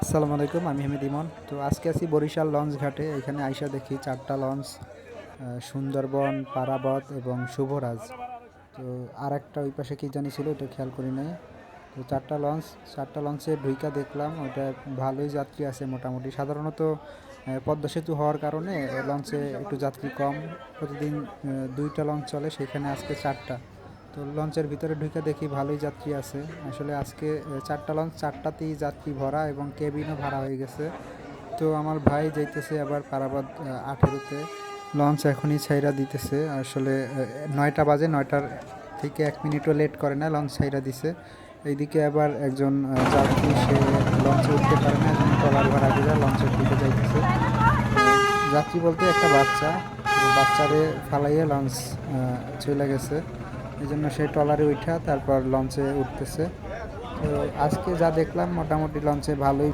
আসসালামু আলাইকুম, আমি হামিদ ইমন। তো আজকে আছি বরিশাল লঞ্চ ঘাটে। এখানে আইসা দেখি 4টা লঞ্চ, সুন্দরবন, পারাবত এবং শুভরাজ। তো আর একটা ওই পাশে কী জানি ছিল, ওটা খেয়াল করি নাই। তো 4টা লঞ্চে ঢুইকা দেখলাম, ওটা ভালোই যাত্রী আছে মোটামুটি। সাধারণত পদ্মা সেতু হওয়ার কারণে লঞ্চে একটু যাত্রী কম। প্রতিদিন 2টা লঞ্চ চলে, সেখানে আজকে 4টা। তো লঞ্চের ভিতরে ঢুকে দেখি ভালোই যাত্রী আছে। আসলে আজকে 4টা লঞ্চ, 4টাতেই যাত্রী ভরা এবং কেবিনও ভাড়া হয়ে গেছে। তো আমার ভাই যাইতেছে আবার পারাবাদ 18-তে। লঞ্চ এখনই ছাইরা দিতেছে। আসলে 9টা বাজে, 9টার থেকে 1 মিনিটও লেট করে না, লঞ্চ ছাইরা দিছে। এইদিকে আবার একজন যাত্রী, সে লঞ্চে উঠতে পারে না, এজন্য ট্রলার ভাড়া করে লঞ্চের দিকে যাইতেছে। যাত্রী বলতে একটা বাচ্চা, বাচ্চারে ফালাইয়ে লঞ্চ চলে গেছে। এই জন্য সে ট্রলারে উঠা তারপর লঞ্চে উঠতেছে। তো আজকে যা দেখলাম, মোটামুটি লঞ্চে ভালোই